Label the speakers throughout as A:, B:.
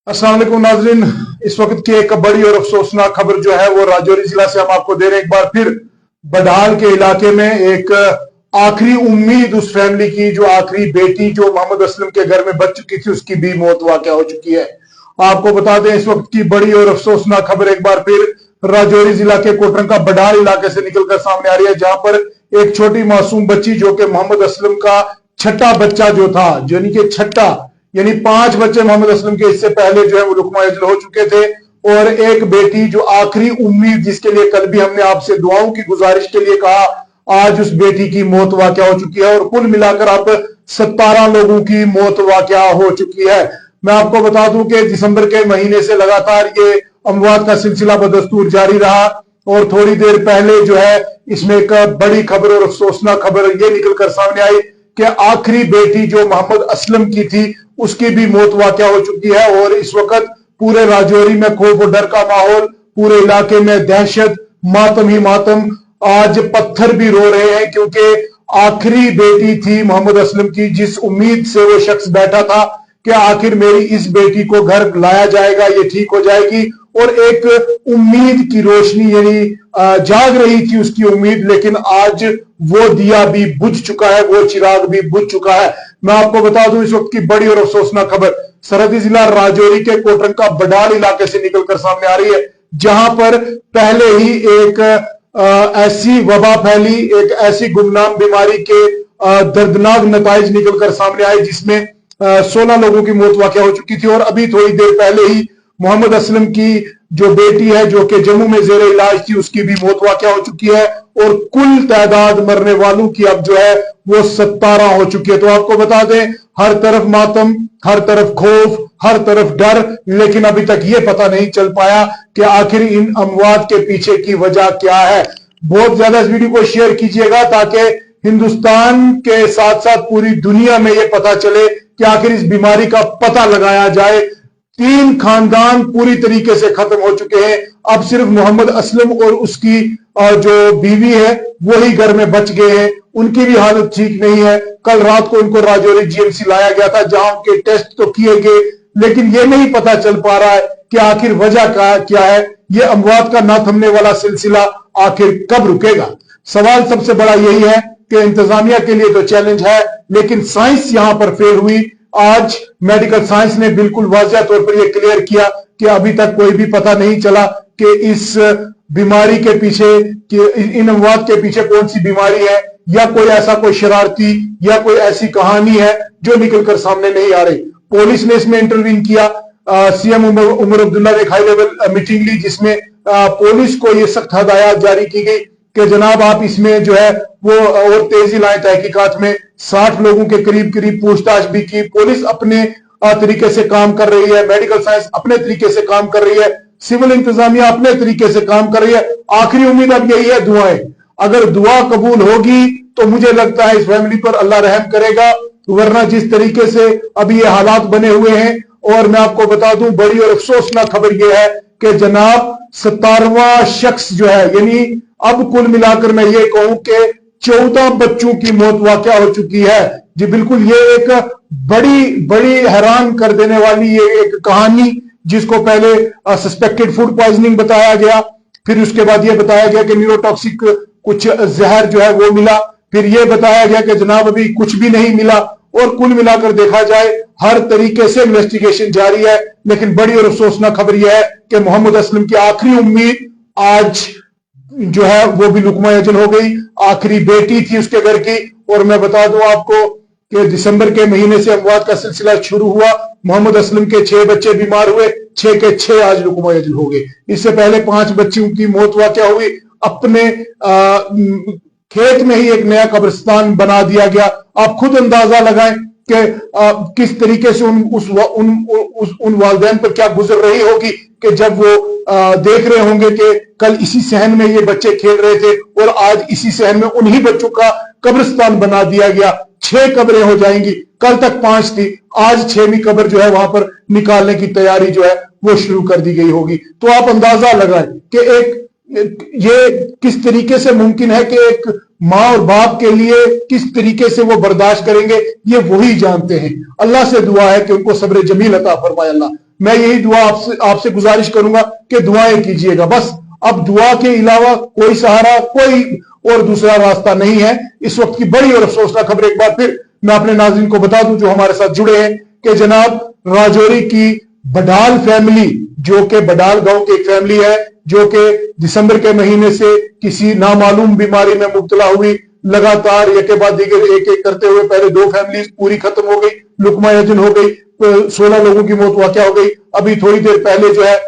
A: अस्सलाम वालेकुम नाज़रीन, इस वक्त की एक बड़ी और अफसोसनाक खबर जो है वो राजौरी जिला से हम आपको दे रहे हैं। एक बार फिर बडहाल के इलाके में एक आखिरी उम्मीद उस फैमिली की, जो आखिरी बेटी जो मोहम्मद असलम के घर में बच चुकी थी, उसकी भी मौत वाक़या हो चुकी है। आपको बता दें, इस वक्त की बड़ी और अफसोसनाक खबर एक बार फिर राजौरी जिला के कोटरंका बडहाल इलाके से निकलकर सामने आ रही है, जहां पर एक छोटी मासूम बच्ची जो कि मोहम्मद असलम का छठा बच्चा जो था, यानी कि छठा, यानी 5 बच्चे मोहम्मद असलम के इससे पहले जो है वो लुकमा अजल हो चुके थे, और एक बेटी जो आखिरी उम्मीद, जिसके लिए कल भी हमने आपसे दुआओं की गुजारिश के लिए कहा, आज उस बेटी की मौत वाक़या हो चुकी है और कुल मिलाकर अब 17 लोगों की मौत वाक़या हो चुकी है। मैं आपको बता दूं कि दिसंबर के महीने से लगातार ये अमवात का सिलसिला बदस्तूर जारी रहा, और थोड़ी देर पहले जो है इसमें एक बड़ी खबर और अफसोसनाक खबर ये निकलकर सामने आई कि आखिरी बेटी जो मोहम्मद असलम की थी, उसकी भी मौत वाक़या हो चुकी है। और इस वक्त पूरे राजौरी में खौफ और डर का माहौल, पूरे इलाके में दहशत, मातम ही मातम। आज पत्थर भी रो रहे हैं, क्योंकि आखिरी बेटी थी मोहम्मद असलम की, जिस उम्मीद से वो शख्स बैठा था कि आखिर मेरी इस बेटी को घर लाया जाएगा, ये ठीक हो जाएगी, और एक उम्मीद की रोशनी, यानी जाग रही थी उसकी उम्मीद, लेकिन आज वो दिया भी बुझ चुका है, वो चिराग भी बुझ चुका है। मैं आपको बता दूं, इस वक्त की बड़ी और अफसोसनाक खबर सरहदी जिला राजौरी के कोटरंका बडहाल इलाके से निकलकर सामने आ रही है, जहां पर पहले ही एक ऐसी वबा फैली, एक ऐसी गुमनाम बीमारी के दर्दनाक नताइज निकलकर सामने आए, जिसमें 16 लोगों की मौत वाक़या हो चुकी थी। और अभी थोड़ी देर पहले ही मोहम्मद असलम की जो बेटी है, जो कि जम्मू में जेर इलाज थी, उसकी भी मौत वाक़या हो चुकी है, और कुल तादाद मरने वालों की अब जो है वो 17 हो चुकी है। तो आपको बता दें, हर तरफ मातम, हर तरफ खौफ, हर तरफ डर, लेकिन अभी तक ये पता नहीं चल पाया कि आखिर इन अमवात के पीछे की वजह क्या है। बहुत ज्यादा इस वीडियो को शेयर कीजिएगा, ताकि हिंदुस्तान के साथ साथ पूरी दुनिया में ये पता चले कि आखिर इस बीमारी का पता लगाया जाए। 3 खानदान पूरी तरीके से खत्म हो चुके हैं, अब सिर्फ मोहम्मद असलम और उसकी जो बीवी है वही घर में बच गए हैं। उनकी भी हालत ठीक नहीं है। कल रात को उनको राजौरी जीएमसी लाया गया था, जहां उनके टेस्ट तो किए गए, लेकिन यह नहीं पता चल पा रहा है कि आखिर वजह क्या है। यह अमवात का ना थमने वाला सिलसिला आखिर कब रुकेगा। सवाल सबसे बड़ा यही है कि इंतजामिया के लिए तो चैलेंज है, लेकिन साइंस यहां पर फेल हुई। आज मेडिकल साइंस ने बिल्कुल वाज़िया तौर पर यह क्लियर किया कि अभी तक कोई भी पता नहीं चला कि इस बीमारी के पीछे, कि इन अमवात के पीछे कौन सी बीमारी है, या कोई ऐसा कोई शरारती या कोई ऐसी कहानी है जो निकलकर सामने नहीं आ रही। पुलिस ने इसमें इंटरवीन किया। सीएम उमर अब्दुल्ला ने एक हाई लेवल मीटिंग ली, जिसमें पुलिस को यह सख्त हदायत जारी की गई कि जनाब आप इसमें जो है वो और तेजी लाए तहकीकात में। 60 लोगों के करीब पूछताछ भी की। पुलिस अपने तरीके से काम कर रही है, मेडिकल साइंस अपने तरीके से काम कर रही है, सिविल इंतजामिया अपने तरीके से काम कर रही है। आखिरी उम्मीद अब यही है, दुआएं। अगर दुआ कबूल होगी तो मुझे लगता है इस फैमिली पर अल्लाह रहम करेगा, वरना जिस तरीके से अभी ये हालात बने हुए हैं। और मैं आपको बता दूं, बड़ी और अफसोसनाक खबर यह है कि जनाब 17वां शख्स जो है, यानी अब कुल मिलाकर मैं ये कहूं कि 14 बच्चों की मौत वाक़या हो चुकी है। जी बिल्कुल, ये एक बड़ी हैरान कर देने वाली ये एक कहानी, जिसको पहले सस्पेक्टेड फूड पॉइजनिंग बताया गया, फिर उसके बाद ये बताया गया कि न्यूरोटॉक्सिक कुछ जहर जो है वो मिला, फिर ये बताया गया कि जनाब अभी कुछ भी नहीं मिला। और कुल मिलाकर देखा जाए, हर तरीके से इन्वेस्टिगेशन जारी है, लेकिन बड़ी और अफसोसनाक खबर यह है कि मोहम्मद असलम की आखिरी उम्मीद आज जो है वो भी लुकमा अजल हो गई। आखिरी बेटी थी उसके घर की। और मैं बता दूं आपको कि दिसंबर के महीने से अमवात का सिलसिला शुरू हुआ। मोहम्मद असलम के 6 बच्चे बीमार हुए, 6 के 6 आज लुकमा अजल हो गए। इससे पहले 5 बच्चों की मौत वाक़या हुई। अपने खेत में ही एक नया कब्रिस्तान बना दिया गया। आप खुद अंदाजा लगाएं कि किस तरीके से उन वालिदैन पर क्या गुजर रही होगी, कि जब वो देख रहे होंगे कि कल इसी सहन में ये बच्चे खेल रहे थे और आज इसी सहन में उन्हीं बच्चों का कब्रिस्तान बना दिया गया। 6 कब्रें हो जाएंगी, कल तक 5 थी, आज 6वीं कब्र जो है वहां पर निकालने की तैयारी जो है वो शुरू कर दी गई होगी। तो आप अंदाजा लगाएं कि ये किस तरीके से मुमकिन है कि एक माँ और बाप के लिए किस तरीके से वो बर्दाश्त करेंगे, ये वही जानते हैं। अल्लाह से दुआ है कि उनको सब्र जमील अता फरमाए अल्लाह। मैं यही दुआ आपसे गुजारिश करूंगा कि दुआएं कीजिएगा। बस अब दुआ के अलावा कोई सहारा, कोई और दूसरा रास्ता नहीं है। इस वक्त की बड़ी और अफसोसनाक खबर एक बार फिर मैं अपने नाज़रीन को बता दूं जो हमारे साथ जुड़े हैं कि जनाब राजौरी की बडाल फैमिली, जो कि बडाल गांव की एक फैमिली है, जो कि दिसंबर के महीने से किसी नामालूम बीमारी में मुब्तला हुई, लगातार एक के बाद दीगर एक एक करते हुए पहले 2 फैमिली पूरी खत्म हो गई, लुकमा यजन हो गई, 16 लोगों की मौत वाक़या हो गई। अभी थोड़ी देर पहले जो है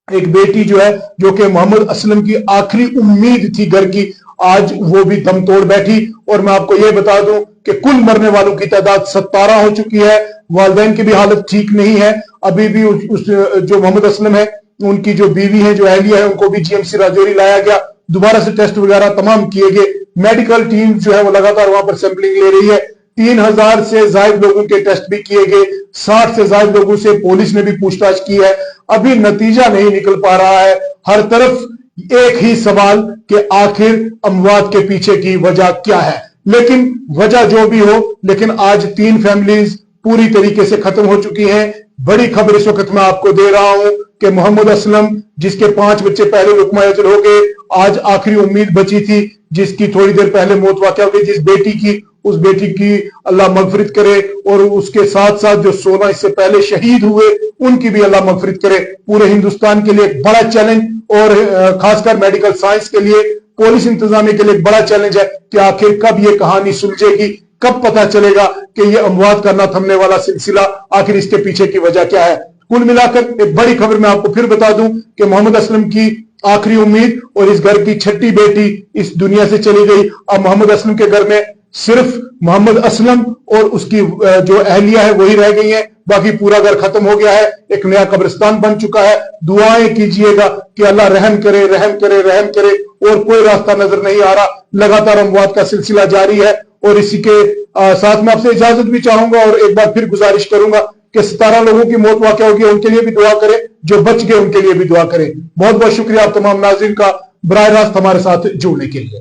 A: एक बेटी जो है, जो कि मोहम्मद असलम की आखिरी उम्मीद थी घर की, आज वो भी दम तोड़ बैठी। और मैं आपको ये बता दूं कि कुल मरने वालों की तादाद 17 हो चुकी है। वालिदैन की भी हालत ठीक नहीं है। अभी भी उस जो मोहम्मद असलम है, उनकी जो बीवी है, जो अहलिया है, उनको भी जीएमसी राजौरी लाया गया, दोबारा से टेस्ट वगैरह तमाम किए गए। मेडिकल टीम जो है वो लगातार वहां पर सैंपलिंग ले रही है। 3000 से ज्यादा लोगों के टेस्ट भी किए गए, 60 से ज्यादा लोगों से पुलिस ने भी पूछताछ की है। अभी नतीजा नहीं निकल पा रहा है। हर तरफ एक ही सवाल कि आखिर अमवात के पीछे की वजह क्या है। लेकिन वजह जो भी हो, लेकिन आज 3 फैमिलीज पूरी तरीके से खत्म हो चुकी हैं। बड़ी खबर इस वक्त मैं आपको दे रहा हूं कि मोहम्मद असलम, जिसके 5 बच्चे पहले लुकमा यजन हो गए, आज आखिरी उम्मीद बची थी, जिसकी थोड़ी देर पहले मौत वाक़या हो गई, जिस बेटी की, उस बेटी की अल्लाह मगफिरत करे, और उसके साथ साथ जो 16 इससे पहले शहीद हुए उनकी भी अल्लाह मगफिरत करे। पूरे हिंदुस्तान के लिए एक बड़ा चैलेंज, और खासकर मेडिकल साइंस के लिए, पुलिस इंतजामिया के लिए एक बड़ा चैलेंज है कि आखिर कब ये कहानी सुलझेगी, कब पता चलेगा कि ये अमवात का न थमने वाला सिलसिला, आखिर इसके पीछे की वजह क्या है। कुल मिलाकर एक बड़ी खबर मैं आपको फिर बता दूं कि मोहम्मद असलम की आखिरी उम्मीद और इस घर की छठी बेटी इस दुनिया से चली गई। अब मोहम्मद असलम के घर में सिर्फ मोहम्मद असलम और उसकी जो अहलिया है वही रह गई है, बाकी पूरा घर खत्म हो गया है, एक नया कब्रिस्तान बन चुका है। दुआएं कीजिएगा कि अल्लाह रहम करे, रहम करे, रहम करे। और कोई रास्ता नजर नहीं आ रहा, लगातार अमवात का सिलसिला जारी है। और इसी के साथ में आपसे इजाजत भी चाहूंगा और एक बार फिर गुजारिश करूंगा कि 17 लोगों की मौत वाक़या होगी, उनके लिए भी दुआ करें, जो बच गए उनके लिए भी दुआ करें। बहुत बहुत शुक्रिया आप तमाम नाज़रीन का बराह रास्त हमारे साथ जुड़ने के लिए।